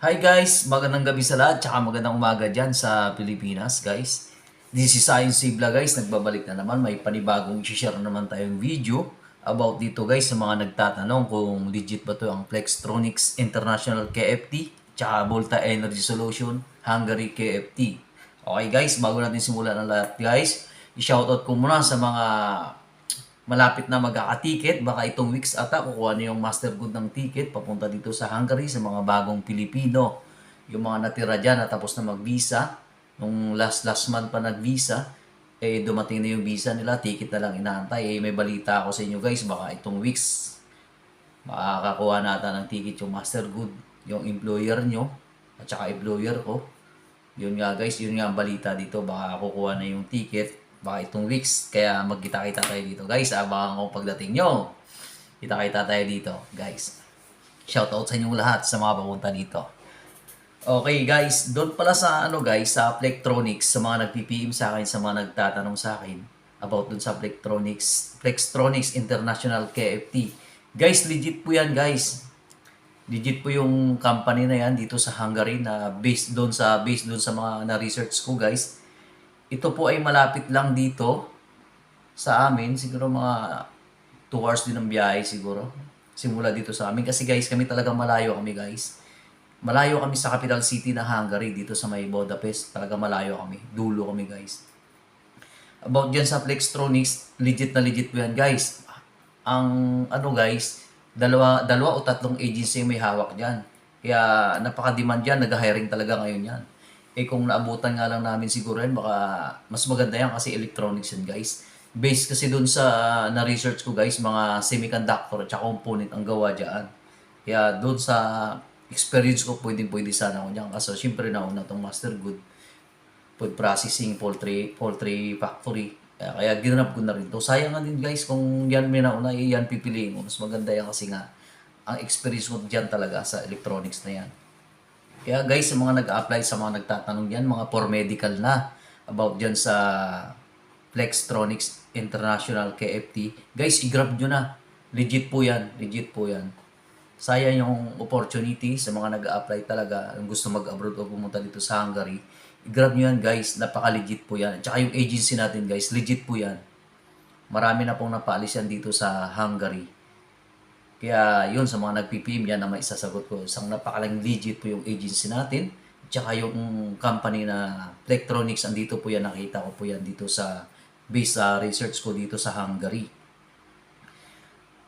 Hi guys, magandang gabi sa lahat, tsaka magandang umaga dyan sa Pilipinas guys. This is Science Sibla guys, nagbabalik na naman, may panibagong i-share naman tayong video about dito guys sa mga nagtatanong kung legit ba to ang Flextronics International KFT, tsaka Volta Energy Solution Hungary KFT. Okay guys, bago natin simulan ang lahat guys, i-shoutout ko muna sa mga malapit na magkaka-ticket. Baka itong weeks ata kukuha niyo yung master good ng ticket papunta dito sa Hungary sa mga bagong Pilipino. Yung mga natira dyan na tapos na mag-visa. Nung last month pa nag-visa, dumating na yung visa nila, ticket na lang inaantay. May balita ako sa inyo guys, baka itong weeks makakakuha natin ng ticket yung master good, yung employer nyo, at saka employer ko. Yun nga guys, yun nga ang balita dito, baka kukuha na yung ticket baka itong weeks, kaya magkita-kita tayo dito guys. Abangan ko pagdating nyo, kita-kita tayo dito guys. Shoutout sa inyong lahat sa mga papunta dito. Okay guys, doon pala sa guys, sa Flextronics, sa mga nagpi-PM sa akin, sa mga nagtatanong sa akin about dun sa Flextronics International KFT. Guys, legit po yan guys. Legit po yung company na yan dito sa Hungary na based doon sa mga na-research ko guys. Ito po ay malapit lang dito sa amin. Siguro mga 2 hours din ang biyahe siguro. Simula dito sa amin. Kasi guys, kami talagang malayo kami guys. Malayo kami sa capital city na Hungary. Dito sa may Budapest. Talaga malayo kami. Dulo kami guys. About dyan sa Flextronics, legit na legit po yan guys. Ang guys, dalawa o tatlong agency may hawak dyan. Kaya napaka-demand yan. Nag-hiring talaga ngayon yan. Kung naabutan nga lang namin siguro yan, baka mas maganda yan kasi electronics yan guys. Based kasi dun sa na-research ko guys, mga semiconductor at component ang gawa dyan. Kaya dun sa experience ko, pwede sana ako dyan. Kasi syempre nauna itong master good, food processing, poultry factory. Kaya ginanap ko na rin to. Sayang nga din guys, kung yan may nauna, yan pipiliin mo. Mas maganda yan kasi nga, ang experience mo dyan talaga sa electronics na yan. Kaya guys, sa mga nag-apply, sa mga nagtatanong yan, mga for medical na about dyan sa Flextronics International KFT, guys, i-grab nyo na. Legit po yan. Legit po yan. Sayang yung opportunity sa mga nag-apply talaga, ang gusto mag-abroad o pumunta dito sa Hungary. I-grab nyo yan guys, napaka-legit po yan. At saka yung agency natin guys, legit po yan. Marami na pong napaalis yan dito sa Hungary. Kaya yun, sa mga nagpipim yan na may isasagot ko. Isang napakalang legit po yung agency natin. Tsaka yung company na Flextronics, andito po yan, nakita ko po yan dito sa base sa research ko dito sa Hungary.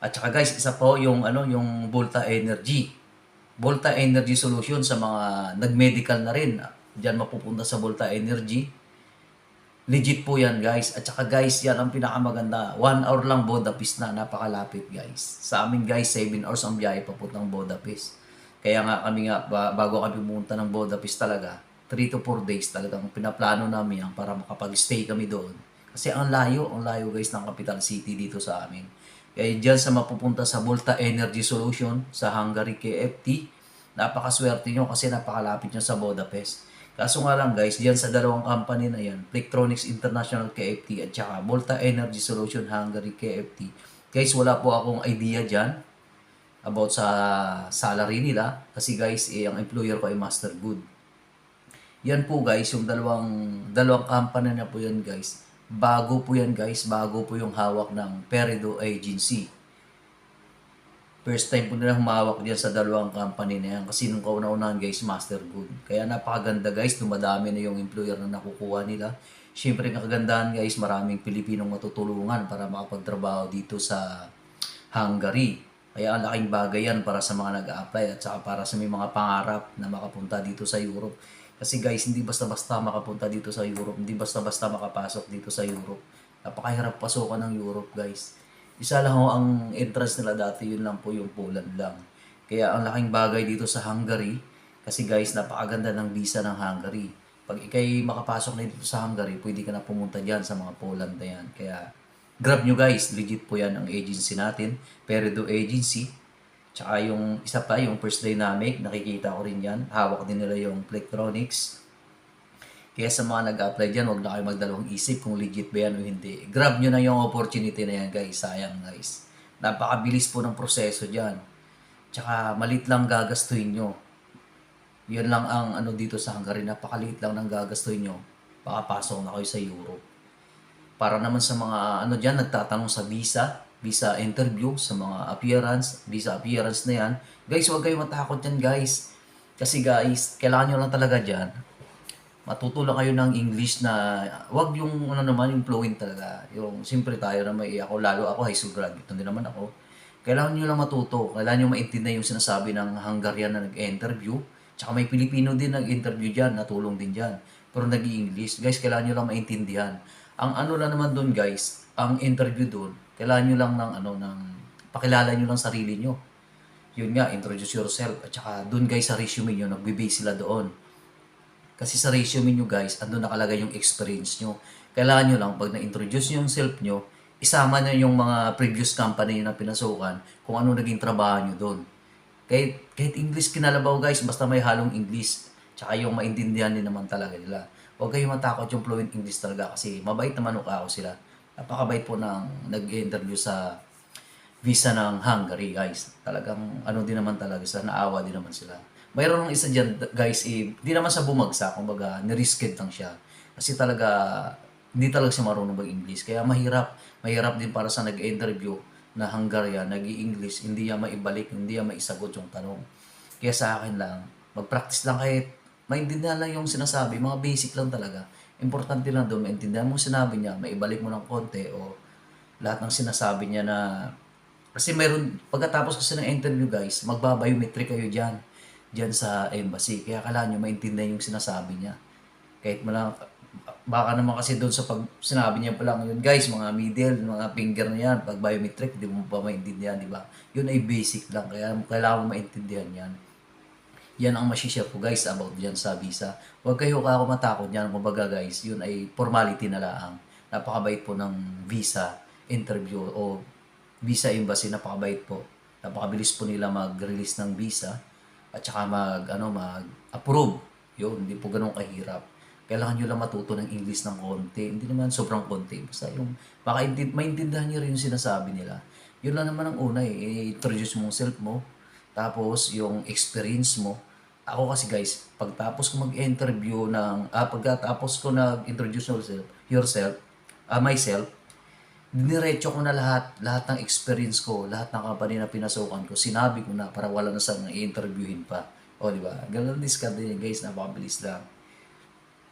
At saka guys, isa po yung yung Volta Energy. Volta Energy Solution sa mga nag-medical na rin. Diyan mapupunta sa Volta Energy. Legit po yan guys. At saka guys, yan ang pinakamaganda. 1 hour lang Budapest na. Napakalapit guys. Sa amin guys, 7 hours ang biyahe papuntang Budapest. Kaya nga kami bago kami pumunta ng Budapest talaga, 3 to 4 days talagang pinaplano namin yan para makapag-stay kami doon. Kasi ang layo guys ng capital city dito sa amin. Kaya dyan sa mapupunta sa Volta Energy Solution sa Hungary KFT, napakaswerte nyo kasi napakalapit nyo sa Budapest. Kaso nga lang guys, diyan sa dalawang company na yan, Flextronics International KFT at saka Volta Energy Solution Hungary KFT. Guys, wala po akong idea dyan about sa salary nila kasi guys, ang employer ko ay Master Good. Yan po guys, yung dalawang company na po yan guys. Bago po yan guys, bago po yung hawak ng Peredo Agency. First time po nila humawak diyan sa dalawang company na yan. Kasi nung kauna-unahan guys, Master Good. Kaya napakaganda guys, dumadami na yung employer na nakukuha nila. Siyempre kagandahan guys, maraming Pilipinong matutulungan para makapagtrabaho dito sa Hungary. Kaya ang laking bagay yan para sa mga nag-a-apply at saka para sa may mga pangarap na makapunta dito sa Europe. Kasi guys, hindi basta-basta makapunta dito sa Europe. Hindi basta-basta makapasok dito sa Europe. Napakahirap pasukan ng Europe guys. Isa lang ho ang entrance nila dati, yun lang po yung Poland lang. Kaya ang laking bagay dito sa Hungary, kasi guys, napakaganda ng visa ng Hungary. Pag ikay makapasok na dito sa Hungary, pwede ka na pumunta dyan sa mga Poland na yan. Kaya grab nyo guys, legit po yan ang agency natin, Peredo Agency. Tsaka yung isa pa, yung First Dynamic, nakikita ko rin yan. Hawak din nila yung Flextronics. Kaya sa mga nag-apply dyan, huwag na kayo magdalawang isip kung legit ba yan o hindi. Grab nyo na yung opportunity na yan guys. Sayang guys. Napakabilis po ng proseso dyan. Tsaka malit lang gagastuhin nyo. Yun lang ang ano dito sa Hungary, napakaliit lang ng gagastuhin nyo, makapasok na kayo sa Europe. Para naman sa mga ano dyan, nagtatanong sa visa interview, sa mga visa appearance na yan, guys, huwag kayong matakot yan guys. Kasi guys, kailangan nyo lang talaga dyan, matuto lang kayo ng English na, wag yung ano naman, yung fluent talaga. Yung, siyempre tayo na may, ako, lalo ako, high school graduate, hindi naman ako. Kailangan nyo lang matuto, kailangan nyo maintindihan yung sinasabi ng Hungarian na nag-interview, tsaka may Pilipino din nag-interview dyan, natulong din dyan. Pero nag-i-English. Guys, kailangan nyo lang maintindihan. Ang ano lang naman doon guys, ang interview doon, kailangan nyo lang ng ano, ng, pakilala nyo lang sarili nyo. Yun nga, introduce yourself. At saka doon guys sa resume nyo, nagbe-base sila doon. Kasi sa resume nyo guys, andun nakalagay yung experience nyo. Kailangan nyo lang, pag na-introduce nyo yung self nyo, isama nyo yung mga previous company na pinasukan, kung ano naging trabaho nyo doon. Kahit English kinalabaw guys, basta may halong English. Tsaka yung maintindihan din naman talaga nila. Huwag kayong matakot yung fluent English talaga kasi mabait naman ako sila. Napakabait po ng nag-interview sa visa ng Hungary guys. Talagang ano din naman talaga sila, naawa din naman sila. Mayroon ng isa dyan guys, di naman sa bumagsak, kumbaga nirisked lang siya. Kasi talaga, hindi talaga siya marunong mag-English. Kaya mahirap din para sa nag-interview na Hungarian, nag-i-English, hindi niya maibalik, hindi niya maisagot yung tanong. Kaya sa akin lang, mag-practice lang kahit maintindihan lang yung sinasabi, mga basic lang talaga. Importante lang doon, maintindihan mo sinabi niya, maibalik mo ng konti o lahat ng sinasabi niya na kasi meron, pagkatapos kasi ng interview guys, magba-biometric kayo dyan sa embassy. Kaya kailangan nyo maintindihan yung sinasabi niya. Kahit mo lang, baka naman kasi doon sa pag sinabi niya pa lang yun guys, mga middle, mga finger na yan, pag biometric, di mo pa maintindihan, di ba? Yun ay basic lang, kaya kailangan mo maintindihan yan. Yan ang masishare ko guys about dyan sa visa. Huwag kayo ako matakot yan. Kumbaga guys, yun ay formality na lang. Napakabait po ng visa interview o visa embassy. Napakabait po. Napakabilis po nila mag-release ng visa at saka mag-approve. Yun, hindi po ganun kahirap. Kailangan nyo lang matuto ng English ng konti. Hindi naman sobrang konti. Basta yung maintindihan nyo rin yung sinasabi nila. Yun lang naman ang una i-introduce mo self mo. Tapos yung experience mo. Ako kasi guys, pagtapos ko mag-interview pagkatapos ko nag-introduce myself, diniretso ko na lahat ng experience ko, lahat ng company na pinasukan ko, sinabi ko na para wala na sa i-interviewin pa. O, di ba? Ganun discard din guys, napakabilis lang.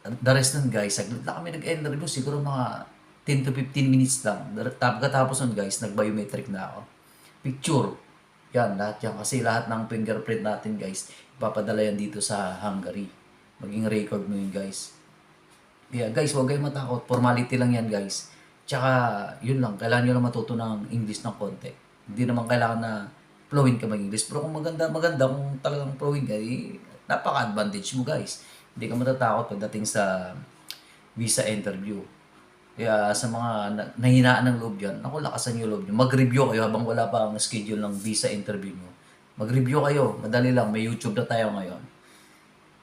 The rest nun guys, saglit lang kami nag-interview, siguro mga 10 to 15 minutes lang. Pagkatapos nun guys, nag-biometric na ako. Picture. Yan, lahat yan. Kasi lahat ng fingerprint natin guys, ipapadala yan dito sa Hungary. Maging record mo yun guys. Yeah, guys, huwag kayong matakot. Formality lang yan guys. Tsaka, yun lang. Kailangan nyo lang matuto ng English ng konti. Hindi naman kailangan na fluent ka mag-English. Pero kung maganda kung talagang fluent ka, napaka-advantage mo guys. Hindi ka matatakot pagdating sa visa interview. Kaya sa mga nahinaan ng loob dyan, naku, lakasan yung loob nyo. Mag-review kayo habang wala pa ang schedule ng visa interview nyo. Mag-review kayo. Madali lang. May YouTube na tayo ngayon.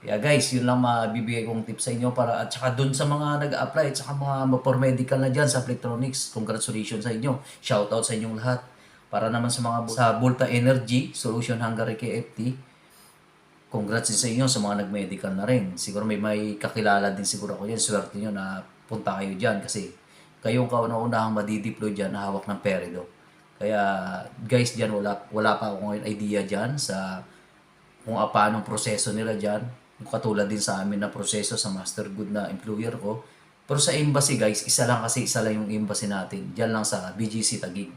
Kaya guys, yun lang mabibigay kong tips sa inyo para at saka dun sa mga nag-apply at saka mga for medical na dyan sa Electronics, congratulations sa inyo. Shoutout sa inyong lahat. Para naman sa mga sa Volta Energy Solution Hungary KFT, congrats din sa inyo sa mga nag-medical na rin. Siguro may kakilala din siguro ako yan. Swerte nyo na punta kayo dyan kasi kayong kauna-unahang madideploy dyan na hawak ng Peredo. Kaya guys dyan, wala pa ako ngayon idea dyan sa kung paano proseso nila dyan. Katulad din sa amin na proseso sa master good na employer ko. Pero sa embassy guys, isa lang yung embassy natin. Dyan lang sa BGC Taguig.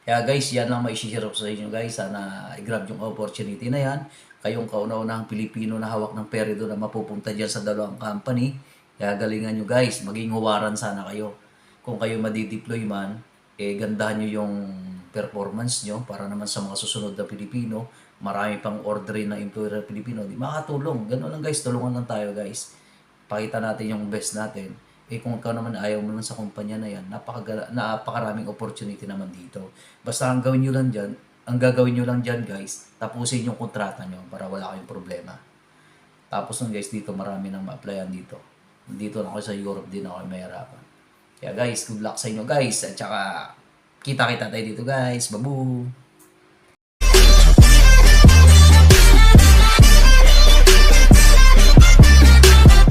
Kaya guys, yan lang mai-share ko sa inyo guys. Sana i-grab yung opportunity na yan. Kayong kauna-unahang Pilipino na hawak ng Peredo na mapupunta dyan sa dalawang company. Kaya galingan nyo guys, maging huwaran sana kayo. Kung kayo madideploy man, gandahan nyo yung performance nyo para naman sa mga susunod na Pilipino. Marami pang order na employer na Pilipino. Di makatulong. Ganun lang guys, tulungan lang tayo guys. Pakita natin yung best natin. Kung ikaw naman ayaw mo naman sa kumpanya na yan, napakaraming opportunity naman dito. Basta ang gagawin nyo lang dyan guys, tapusin yung kontrata nyo para wala kayong problema. Tapos nun guys, dito marami nang ma-applyan dito. Dito lang ako sa Europe, din ako mahirapan. Kaya guys, good luck sa inyo guys. At saka, kita tayo dito guys. Babu!